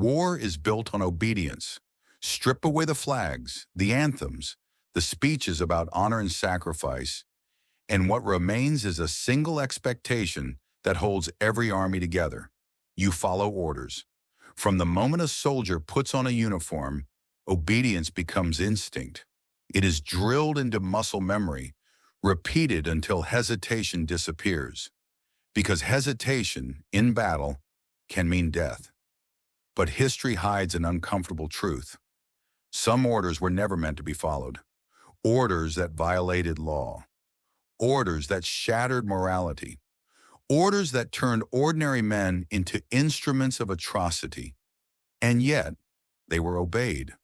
War is built on obedience. Strip away the flags, the anthems, the speeches about honor and sacrifice, and what remains is a single expectation that holds every army together. You follow orders. From the moment a soldier puts on a uniform, obedience becomes instinct. It is drilled into muscle memory, repeated until hesitation disappears. Because hesitation, in battle, can mean death. But history hides an uncomfortable truth. Some orders were never meant to be followed. Orders that violated law. Orders that shattered morality. Orders that turned ordinary men into instruments of atrocity. And yet, they were obeyed.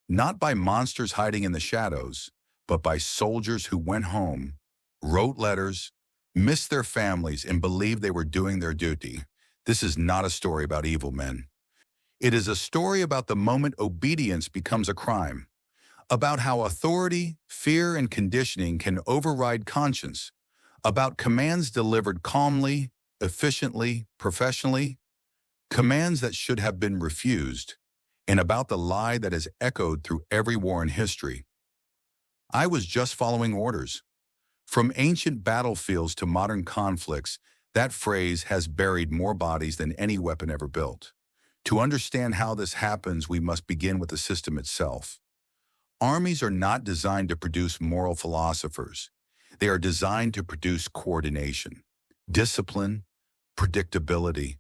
Not by monsters hiding in the shadows, but by soldiers who went home, wrote letters, missed their families, and believed they were doing their duty. This is not a story about evil men. It is a story about the moment obedience becomes a crime, about how authority, fear, and conditioning can override conscience, about commands delivered calmly, efficiently, professionally, commands that should have been refused, and about the lie that has echoed through every war in history. I was just following orders. From ancient battlefields to modern conflicts, that phrase has buried more bodies than any weapon ever built. To understand how this happens, we must begin with the system itself. Armies are not designed to produce moral philosophers. They are designed to produce coordination, discipline, predictability.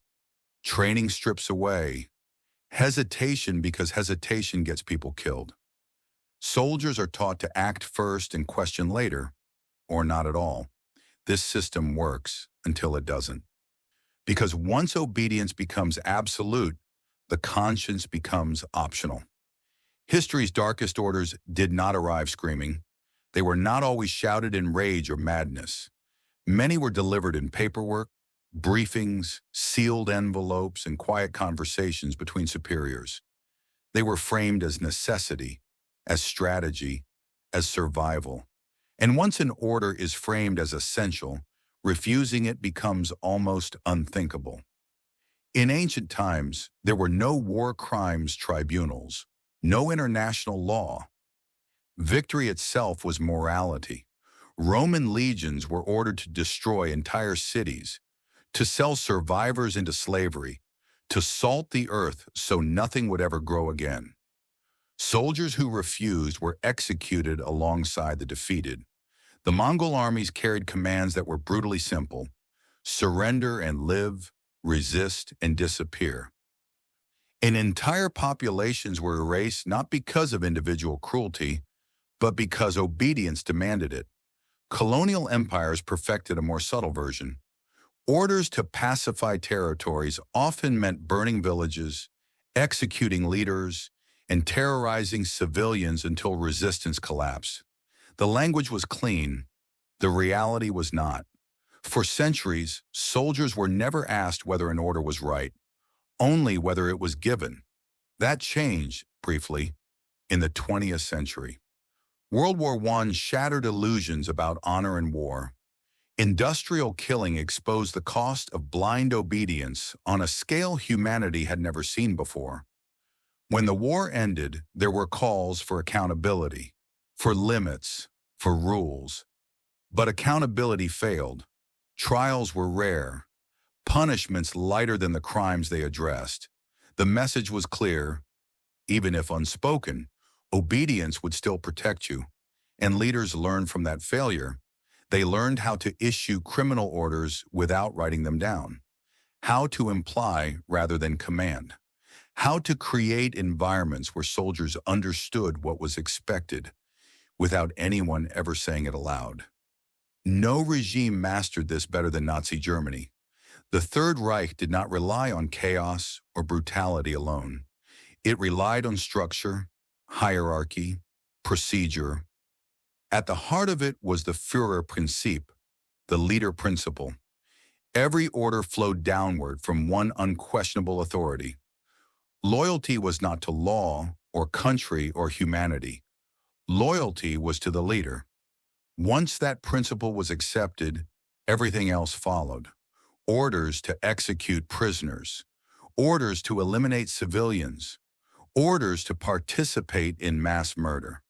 Training strips away hesitation because hesitation gets people killed. Soldiers are taught to act first and question later, or not at all. This system works until it doesn't. Because once obedience becomes absolute, the conscience becomes optional. History's darkest orders did not arrive screaming. They were not always shouted in rage or madness. Many were delivered in paperwork, briefings, sealed envelopes, and quiet conversations between superiors. They were framed as necessity, as strategy, as survival. And once an order is framed as essential, refusing it becomes almost unthinkable. In ancient times, there were no war crimes tribunals, no international law. Victory itself was morality. Roman legions were ordered to destroy entire cities, to sell survivors into slavery, to salt the earth so nothing would ever grow again. Soldiers who refused were executed alongside the defeated. The Mongol armies carried commands that were brutally simple: surrender and live, resist and disappear. And entire populations were erased not because of individual cruelty, but because obedience demanded it. Colonial empires perfected a more subtle version. Orders to pacify territories often meant burning villages, executing leaders, and terrorizing civilians until resistance collapsed. The language was clean. The reality was not. For centuries, soldiers were never asked whether an order was right, only whether it was given. That changed, briefly, in the 20th century. World War I shattered illusions about honor and war. Industrial killing exposed the cost of blind obedience on a scale humanity had never seen before. When the war ended, there were calls for accountability, for limits, for rules. But accountability failed. Trials were rare, punishments lighter than the crimes they addressed. The message was clear: even if unspoken, obedience would still protect you. And leaders learned from that failure. They learned how to issue criminal orders without writing them down, how to imply rather than command, how to create environments where soldiers understood what was expected without anyone ever saying it aloud. No regime mastered this better than Nazi Germany. The Third Reich did not rely on chaos or brutality alone. It relied on structure, hierarchy, procedure. At the heart of it was the Führerprinzip, the leader principle. Every order flowed downward from one unquestionable authority. Loyalty was not to law or country or humanity. Loyalty was to the leader. Once that principle was accepted, everything else followed. Orders to execute prisoners, orders to eliminate civilians, orders to participate in mass murder.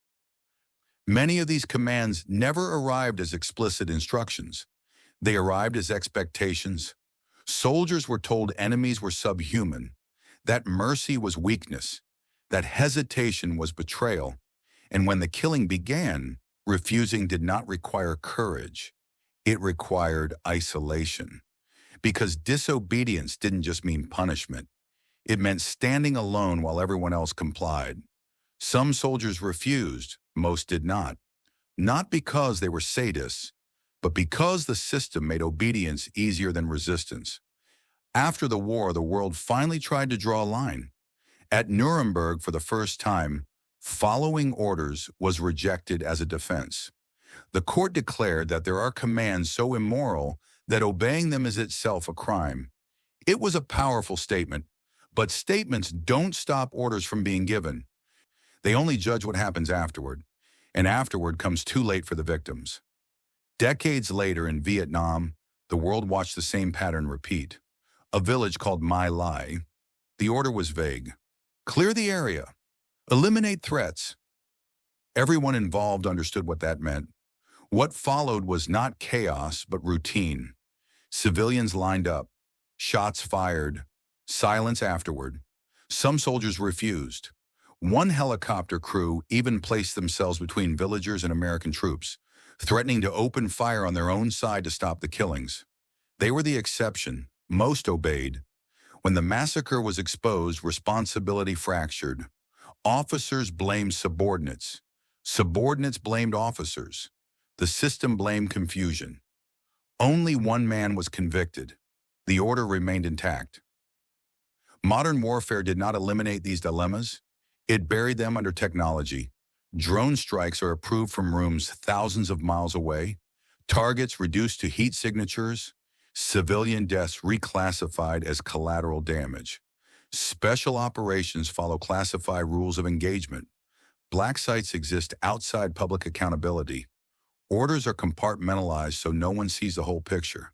Many of these commands never arrived as explicit instructions. They arrived as expectations. Soldiers were told enemies were subhuman, that mercy was weakness, that hesitation was betrayal, and when the killing began, refusing did not require courage. It required isolation. Because disobedience didn't just mean punishment. It meant standing alone while everyone else complied. Some soldiers refused, most did not. Not because they were sadists, but because the system made obedience easier than resistance. After the war, the world finally tried to draw a line. At Nuremberg, for the first time, following orders was rejected as a defense. The court declared that there are commands so immoral that obeying them is itself a crime. It was a powerful statement, but statements don't stop orders from being given. They only judge what happens afterward, and afterward comes too late for the victims. Decades later in Vietnam, the world watched the same pattern repeat. A village called My Lai. The order was vague. Clear the area. Eliminate threats. Everyone involved understood what that meant. What followed was not chaos, but routine. Civilians lined up, shots fired, silence afterward. Some soldiers refused. One helicopter crew even placed themselves between villagers and American troops, threatening to open fire on their own side to stop the killings. They were the exception. Most obeyed. When the massacre was exposed, responsibility fractured. Officers blamed subordinates. Subordinates blamed officers. The system blamed confusion. Only one man was convicted. The order remained intact. Modern warfare did not eliminate these dilemmas. It buried them under technology. Drone strikes are approved from rooms thousands of miles away. Targets reduced to heat signatures. Civilian deaths reclassified as collateral damage. Special operations follow classified rules of engagement. Black sites exist outside public accountability. Orders are compartmentalized so no one sees the whole picture.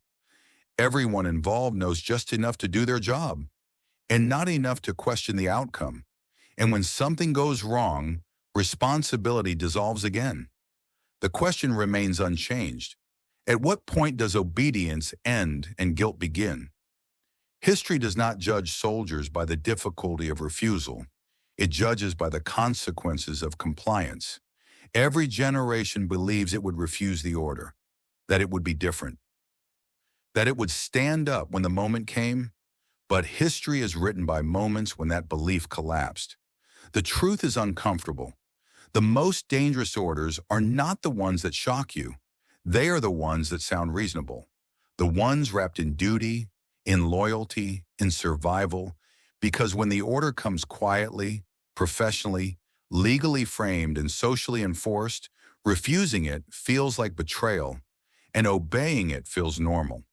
Everyone involved knows just enough to do their job, and not enough to question the outcome. And when something goes wrong, responsibility dissolves again. The question remains unchanged. At what point does obedience end and guilt begin? History does not judge soldiers by the difficulty of refusal. It judges by the consequences of compliance. Every generation believes it would refuse the order, that it would be different, that it would stand up when the moment came, but history is written by moments when that belief collapsed. The truth is uncomfortable. The most dangerous orders are not the ones that shock you. They are the ones that sound reasonable, the ones wrapped in duty, in loyalty, in survival, because when the order comes quietly, professionally, legally framed, and socially enforced, refusing it feels like betrayal, and obeying it feels normal.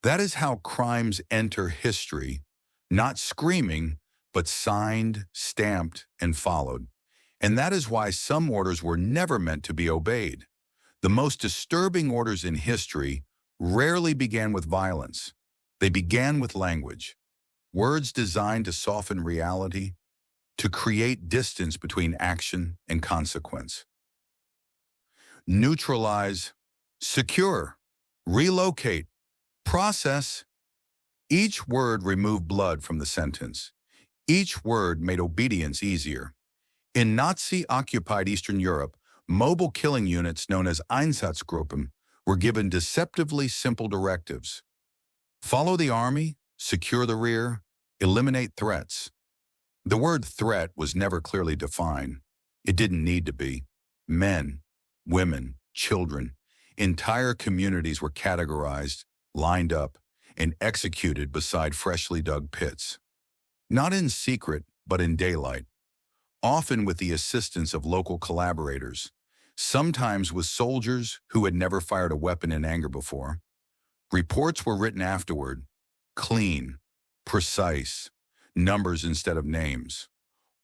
That is how crimes enter history, not screaming, but signed, stamped, and followed. And that is why some orders were never meant to be obeyed. The most disturbing orders in history rarely began with violence. They began with language, words designed to soften reality, to create distance between action and consequence. Neutralize, secure, relocate, process. Each word removed blood from the sentence. Each word made obedience easier. In Nazi-occupied Eastern Europe, mobile killing units known as Einsatzgruppen were given deceptively simple directives. Follow the army, secure the rear, eliminate threats. The word threat was never clearly defined. It didn't need to be. Men, women, children, entire communities were categorized, lined up, and executed beside freshly dug pits. Not in secret, but in daylight. Often with the assistance of local collaborators, sometimes with soldiers who had never fired a weapon in anger before. Reports were written afterward, clean, precise, numbers instead of names.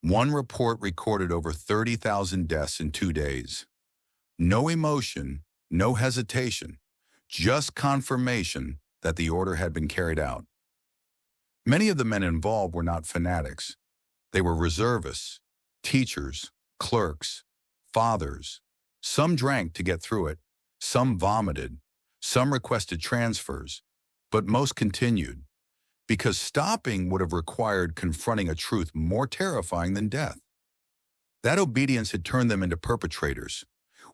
One report recorded over 30,000 deaths in 2 days. No emotion, no hesitation, just confirmation that the order had been carried out. Many of the men involved were not fanatics. They were reservists, teachers, clerks, fathers. Some drank to get through it, some vomited, some requested transfers, but most continued, because stopping would have required confronting a truth more terrifying than death. That obedience had turned them into perpetrators.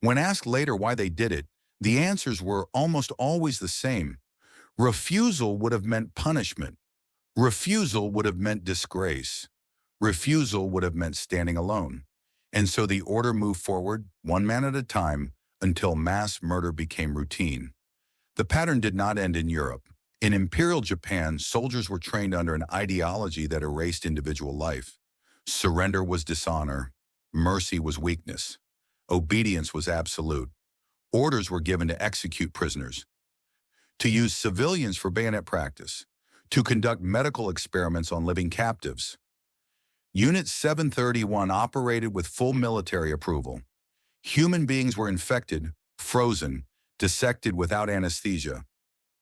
When asked later why they did it, the answers were almost always the same. Refusal would have meant punishment. Refusal would have meant disgrace. Refusal would have meant standing alone. And so the order moved forward, one man at a time, until mass murder became routine. The pattern did not end in Europe. In Imperial Japan, soldiers were trained under an ideology that erased individual life. Surrender was dishonor. Mercy was weakness. Obedience was absolute. Orders were given to execute prisoners, to use civilians for bayonet practice, to conduct medical experiments on living captives. Unit 731 operated with full military approval. Human beings were infected, frozen, dissected without anesthesia.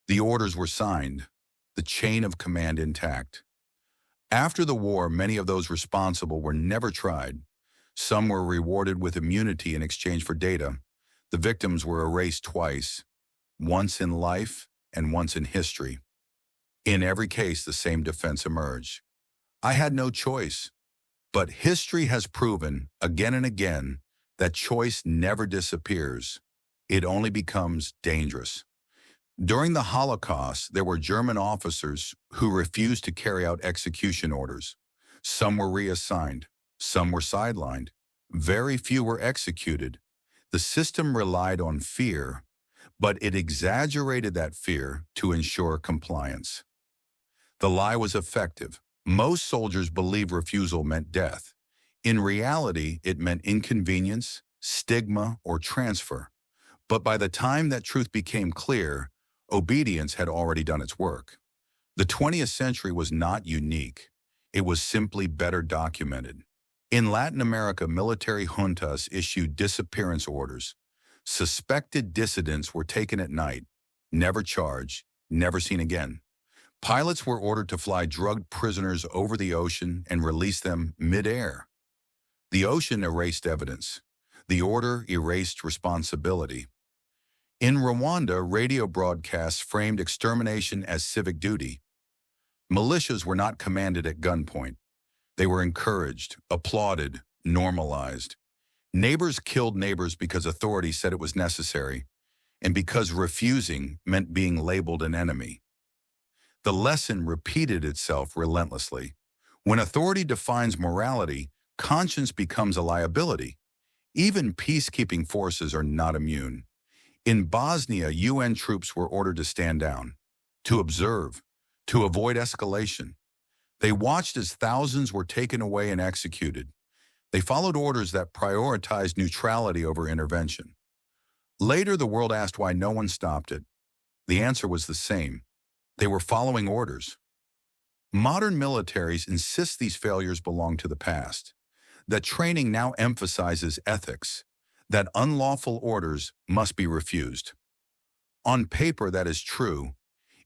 The orders were signed, the chain of command intact. After the war, many of those responsible were never tried. Some were rewarded with immunity in exchange for data. The victims were erased twice, once in life and once in history. In every case, the same defense emerged. I had no choice. But history has proven, again and again, that choice never disappears. It only becomes dangerous. During the Holocaust, there were German officers who refused to carry out execution orders. Some were reassigned. Some were sidelined. Very few were executed. The system relied on fear, but it exaggerated that fear to ensure compliance. The lie was effective. Most soldiers believed refusal meant death. In reality, it meant inconvenience, stigma, or transfer. But by the time that truth became clear, obedience had already done its work. The 20th century was not unique. It was simply better documented. In Latin America, military juntas issued disappearance orders. Suspected dissidents were taken at night, never charged, never seen again. Pilots were ordered to fly drugged prisoners over the ocean and release them mid-air. The ocean erased evidence. The order erased responsibility. In Rwanda, radio broadcasts framed extermination as civic duty. Militias were not commanded at gunpoint. They were encouraged, applauded, normalized. Neighbors killed neighbors because authorities said it was necessary, and because refusing meant being labeled an enemy. The lesson repeated itself relentlessly. When authority defines morality, conscience becomes a liability. Even peacekeeping forces are not immune. In Bosnia, UN troops were ordered to stand down, to observe, to avoid escalation. They watched as thousands were taken away and executed. They followed orders that prioritized neutrality over intervention. Later, the world asked why no one stopped it. The answer was the same. They were following orders. Modern militaries insist these failures belong to the past, that training now emphasizes ethics, that unlawful orders must be refused. On paper, that is true.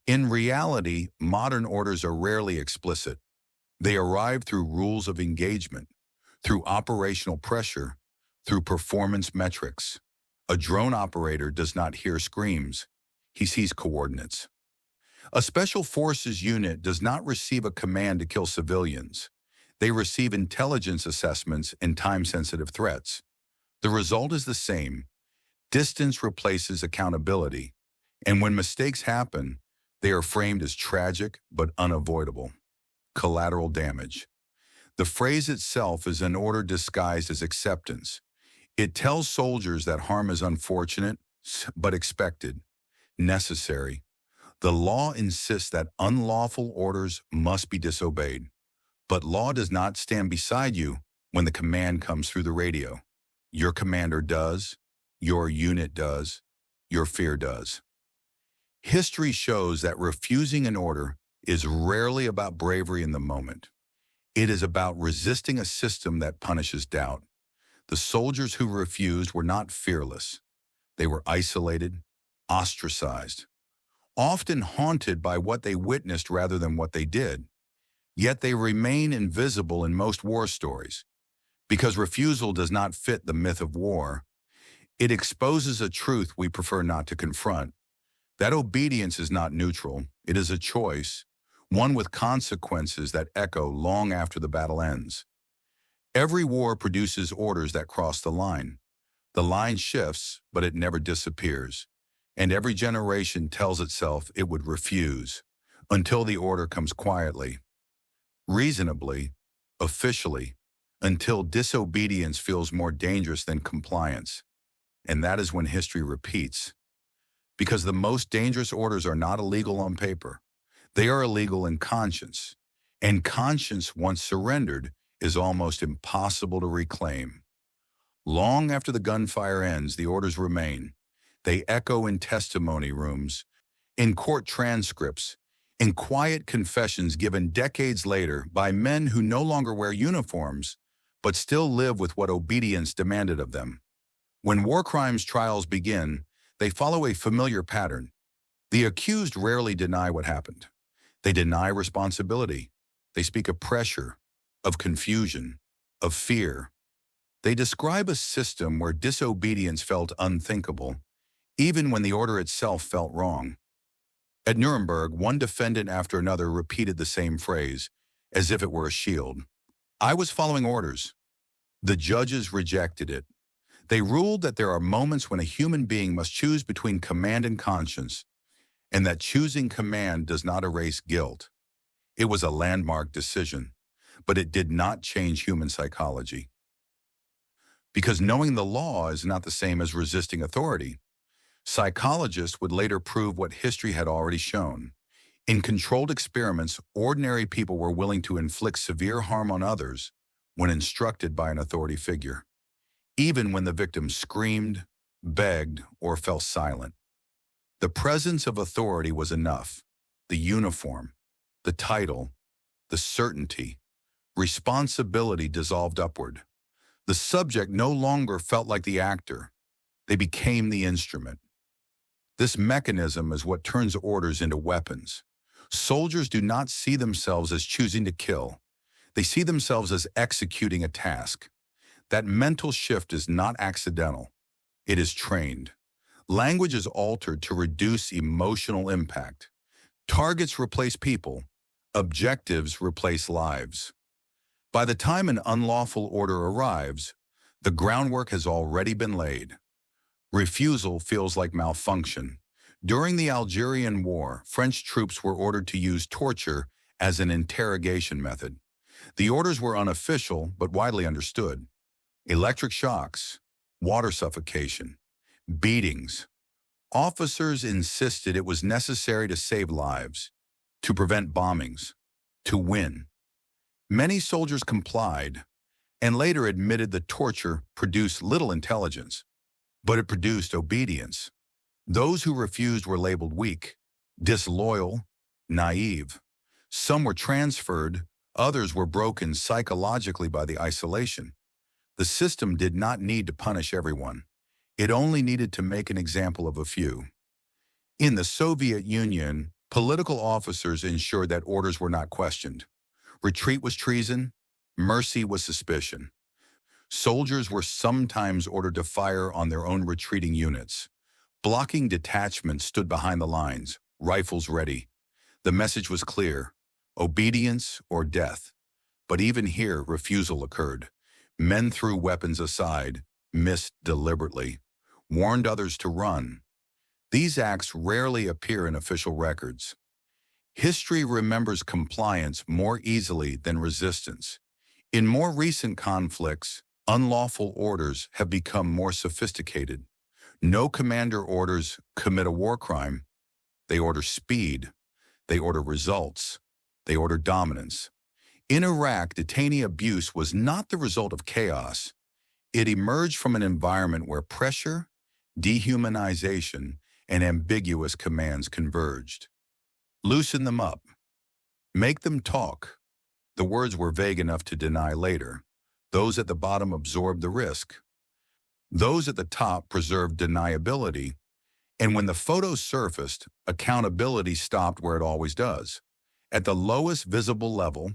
In reality, modern orders are rarely explicit. They arrive through rules of engagement, through operational pressure, through performance metrics. A drone operator does not hear screams. He sees coordinates. A special forces unit does not receive a command to kill civilians. They receive intelligence assessments and time-sensitive threats. The result is the same. Distance replaces accountability. And when mistakes happen, they are framed as tragic but unavoidable. Collateral damage. The phrase itself is an order disguised as acceptance. It tells soldiers that harm is unfortunate, but expected, necessary. The law insists that unlawful orders must be disobeyed. But law does not stand beside you when the command comes through the radio. Your commander does, your unit does, your fear does. History shows that refusing an order is rarely about bravery in the moment. It is about resisting a system that punishes doubt. The soldiers who refused were not fearless. They were isolated, ostracized, often haunted by what they witnessed rather than what they did. Yet they remain invisible in most war stories. Because refusal does not fit the myth of war, it exposes a truth we prefer not to confront. That obedience is not neutral, it is a choice, one with consequences that echo long after the battle ends. Every war produces orders that cross the line. The line shifts, but it never disappears. And every generation tells itself it would refuse, until the order comes quietly, reasonably, officially, until disobedience feels more dangerous than compliance. And that is when history repeats. Because the most dangerous orders are not illegal on paper. They are illegal in conscience. And conscience, once surrendered, is almost impossible to reclaim. Long after the gunfire ends, the orders remain. They echo in testimony rooms, in court transcripts, in quiet confessions given decades later by men who no longer wear uniforms, but still live with what obedience demanded of them. When war crimes trials begin, they follow a familiar pattern. The accused rarely deny what happened. They deny responsibility. They speak of pressure, of confusion, of fear. They describe a system where disobedience felt unthinkable, even when the order itself felt wrong. At Nuremberg, one defendant after another repeated the same phrase, as if it were a shield. "I was following orders." The judges rejected it. They ruled that there are moments when a human being must choose between command and conscience, and that choosing command does not erase guilt. It was a landmark decision, but it did not change human psychology. Because knowing the law is not the same as resisting authority. Psychologists would later prove what history had already shown. In controlled experiments, ordinary people were willing to inflict severe harm on others when instructed by an authority figure, even when the victim screamed, begged, or fell silent. The presence of authority was enough. The uniform, the title, the certainty, responsibility dissolved upward. The subject no longer felt like the actor. They became the instrument. This mechanism is what turns orders into weapons. Soldiers do not see themselves as choosing to kill. They see themselves as executing a task. That mental shift is not accidental. It is trained. Language is altered to reduce emotional impact. Targets replace people. Objectives replace lives. By the time an unlawful order arrives, the groundwork has already been laid. Refusal feels like malfunction. During the Algerian War, French troops were ordered to use torture as an interrogation method. The orders were unofficial but widely understood. Electric shocks, water suffocation, beatings. Officers insisted it was necessary to save lives, to prevent bombings, to win. Many soldiers complied and later admitted the torture produced little intelligence, but it produced obedience. Those who refused were labeled weak, disloyal, naive. Some were transferred, others were broken psychologically by the isolation. The system did not need to punish everyone. It only needed to make an example of a few. In the Soviet Union, political officers ensured that orders were not questioned. Retreat was treason, mercy was suspicion. Soldiers were sometimes ordered to fire on their own retreating units. Blocking detachments stood behind the lines, rifles ready. The message was clear: obedience or death. But even here, refusal occurred. Men threw weapons aside, missed deliberately, warned others to run. These acts rarely appear in official records. History remembers compliance more easily than resistance. In more recent conflicts, unlawful orders have become more sophisticated. No commander orders commit a war crime. They order speed. They order results. They order dominance. In Iraq, detainee abuse was not the result of chaos. It emerged from an environment where pressure, dehumanization, and ambiguous commands converged. Loosen them up. Make them talk. The words were vague enough to deny later. Those at the bottom absorbed the risk. Those at the top preserved deniability. And when the photos surfaced, accountability stopped where it always does, at the lowest visible level,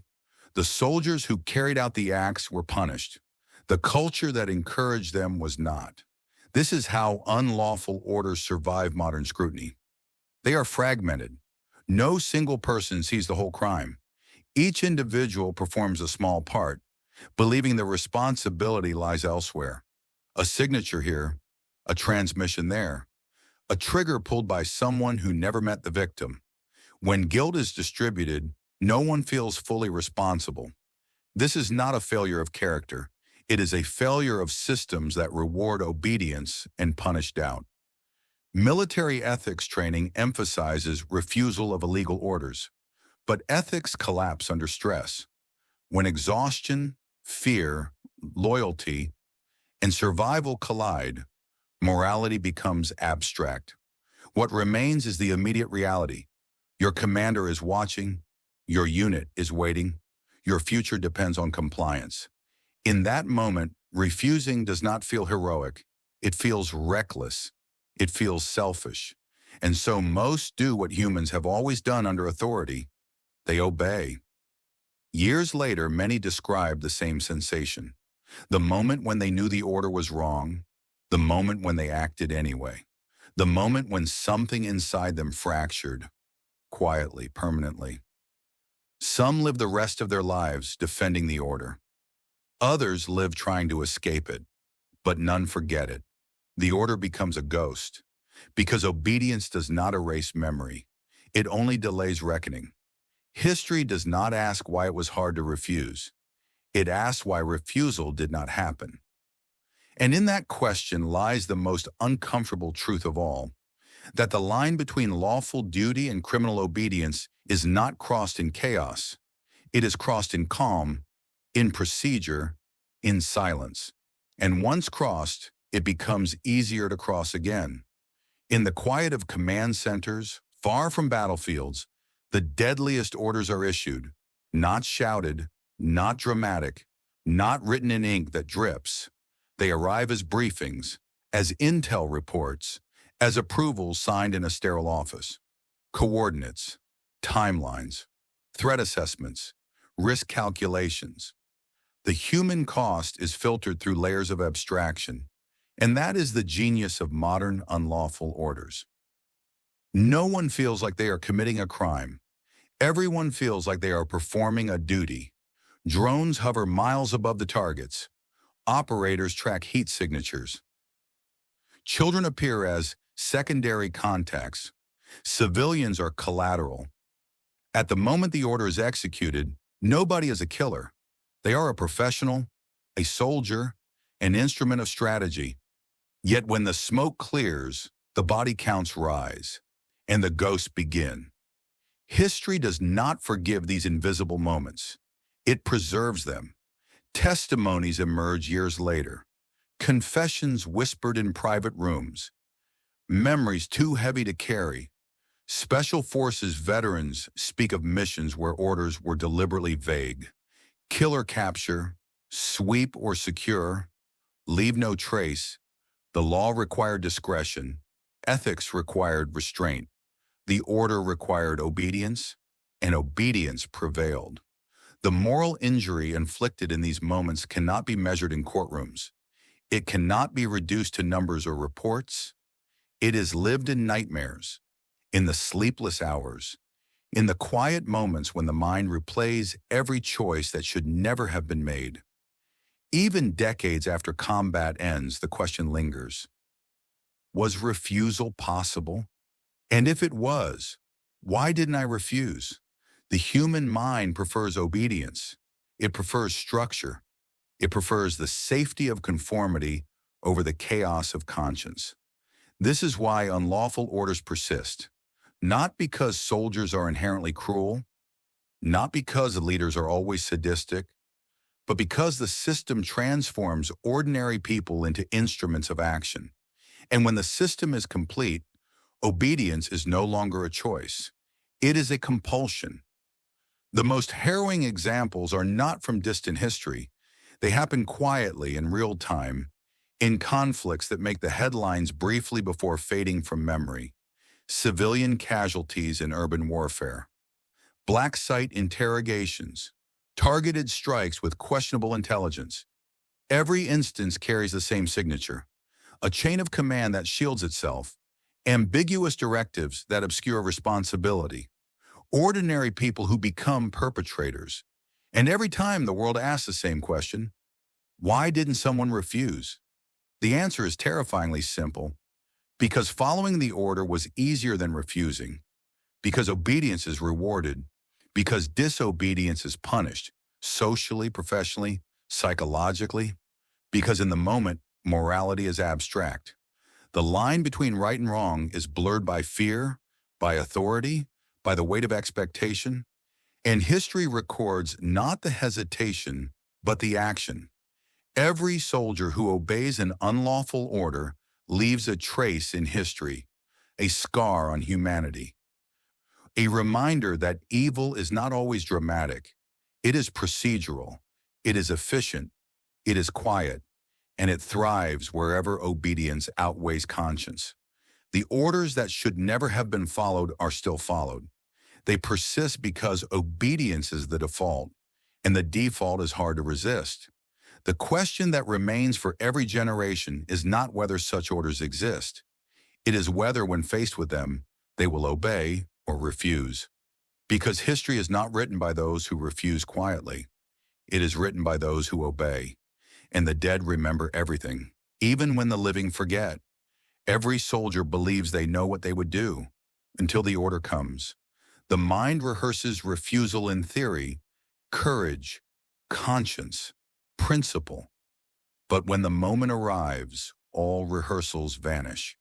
The soldiers who carried out the acts were punished. The culture that encouraged them was not. This is how unlawful orders survive modern scrutiny. They are fragmented. No single person sees the whole crime. Each individual performs a small part, believing the responsibility lies elsewhere. A signature here, a transmission there, a trigger pulled by someone who never met the victim. When guilt is distributed, no one feels fully responsible. This is not a failure of character. It is a failure of systems that reward obedience and punish doubt. Military ethics training emphasizes refusal of illegal orders, but ethics collapse under stress. When exhaustion, fear, loyalty, and survival collide, morality becomes abstract. What remains is the immediate reality. Your commander is watching, your unit is waiting, your future depends on compliance. In that moment, refusing does not feel heroic. It feels reckless. It feels selfish. And so most do what humans have always done under authority. They obey. Years later, many described the same sensation. The moment when they knew the order was wrong, the moment when they acted anyway, the moment when something inside them fractured, quietly, permanently. Some live the rest of their lives defending the order. Others live trying to escape it, but none forget it. The order becomes a ghost, because obedience does not erase memory. It only delays reckoning. History does not ask why it was hard to refuse. It asks why refusal did not happen. And in that question lies the most uncomfortable truth of all, that the line between lawful duty and criminal obedience is not crossed in chaos. It is crossed in calm, in procedure, in silence. And once crossed, it becomes easier to cross again. In the quiet of command centers, far from battlefields, the deadliest orders are issued, not shouted, not dramatic, not written in ink that drips. They arrive as briefings, as intel reports, as approvals signed in a sterile office. Coordinates, timelines, threat assessments, risk calculations. The human cost is filtered through layers of abstraction, and that is the genius of modern unlawful orders. No one feels like they are committing a crime. Everyone feels like they are performing a duty. Drones hover miles above the targets. Operators track heat signatures. Children appear as secondary contacts. Civilians are collateral. At the moment the order is executed, nobody is a killer. They are a professional, a soldier, an instrument of strategy. Yet when the smoke clears, the body counts rise, and the ghosts begin. History does not forgive these invisible moments. It preserves them. Testimonies emerge years later. Confessions whispered in private rooms. Memories too heavy to carry. Special Forces veterans speak of missions where orders were deliberately vague. Kill or capture, sweep or secure, leave no trace. The law required discretion. Ethics required restraint. The order required obedience, and obedience prevailed. The moral injury inflicted in these moments cannot be measured in courtrooms. It cannot be reduced to numbers or reports. It is lived in nightmares, in the sleepless hours, in the quiet moments when the mind replays every choice that should never have been made. Even decades after combat ends, the question lingers. Was refusal possible? And if it was, why didn't I refuse? The human mind prefers obedience. It prefers structure. It prefers the safety of conformity over the chaos of conscience. This is why unlawful orders persist. Not because soldiers are inherently cruel, not because leaders are always sadistic, but because the system transforms ordinary people into instruments of action. And when the system is complete, obedience is no longer a choice. It is a compulsion. The most harrowing examples are not from distant history. They happen quietly in real time, in conflicts that make the headlines briefly before fading from memory. Civilian casualties in urban warfare, black site interrogations, targeted strikes with questionable intelligence. Every instance carries the same signature, a chain of command that shields itself, ambiguous directives that obscure responsibility, ordinary people who become perpetrators. And every time the world asks the same question, why didn't someone refuse? The answer is terrifyingly simple. Because following the order was easier than refusing. Because obedience is rewarded. Because disobedience is punished, socially, professionally, psychologically. Because in the moment, morality is abstract. The line between right and wrong is blurred by fear, by authority, by the weight of expectation. And history records not the hesitation, but the action. Every soldier who obeys an unlawful order leaves a trace in history, a scar on humanity, a reminder that evil is not always dramatic. It is procedural, it is efficient, it is quiet, and it thrives wherever obedience outweighs conscience. The orders that should never have been followed are still followed. They persist because obedience is the default, and the default is hard to resist. The question that remains for every generation is not whether such orders exist. It is whether, when faced with them, they will obey or refuse. Because history is not written by those who refuse quietly. It is written by those who obey. And the dead remember everything, even when the living forget. Every soldier believes they know what they would do until the order comes. The mind rehearses refusal in theory, courage, conscience, principle. But when the moment arrives, all rehearsals vanish.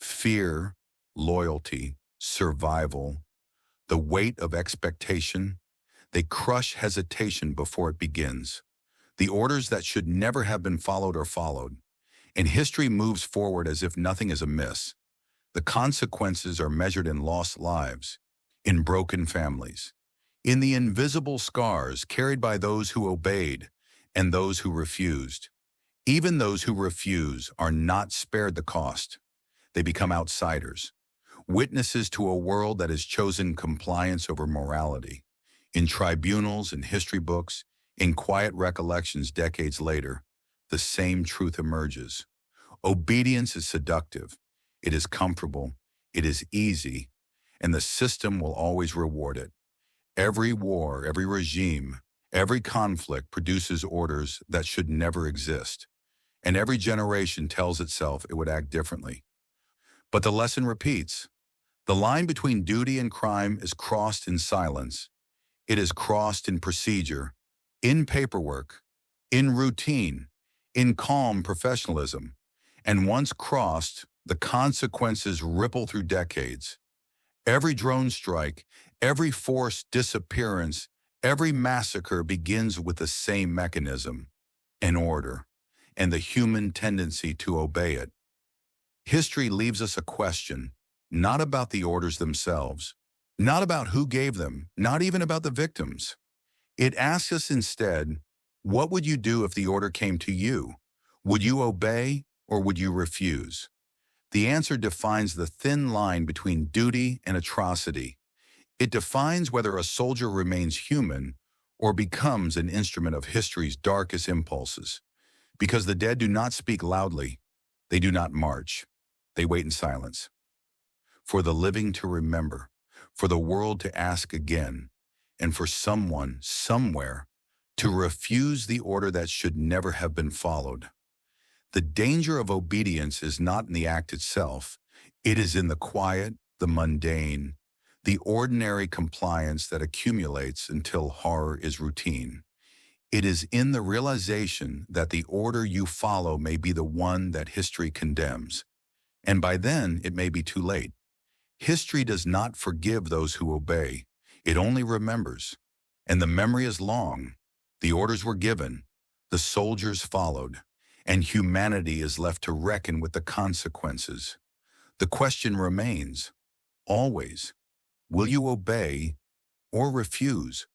Fear, loyalty, survival, the weight of expectation, they crush hesitation before it begins. The orders that should never have been followed are followed, and history moves forward as if nothing is amiss. The consequences are measured in lost lives, in broken families, in the invisible scars carried by those who obeyed and those who refused. Even those who refuse are not spared the cost. They become outsiders, witnesses to a world that has chosen compliance over morality. In tribunals, in history books, in quiet recollections decades later, the same truth emerges. Obedience is seductive. It is comfortable. It is easy. And the system will always reward it. Every war, every regime, every conflict produces orders that should never exist. And every generation tells itself it would act differently. But the lesson repeats. The line between duty and crime is crossed in silence. It is crossed in procedure, in paperwork, in routine, in calm professionalism. And once crossed, the consequences ripple through decades. Every drone strike, every forced disappearance, every massacre begins with the same mechanism, an order, and the human tendency to obey it. History leaves us a question, not about the orders themselves, not about who gave them, not even about the victims. It asks us instead, what would you do if the order came to you? Would you obey or would you refuse? The answer defines the thin line between duty and atrocity. It defines whether a soldier remains human or becomes an instrument of history's darkest impulses. Because the dead do not speak loudly. They do not march. They wait in silence. For the living to remember, for the world to ask again, and for someone, somewhere, to refuse the order that should never have been followed. The danger of obedience is not in the act itself. It is in the quiet, the mundane, the ordinary compliance that accumulates until horror is routine. It is in the realization that the order you follow may be the one that history condemns. And by then, it may be too late. History does not forgive those who obey. It only remembers. And the memory is long. The orders were given. The soldiers followed. And humanity is left to reckon with the consequences. The question remains, always, will you obey or refuse?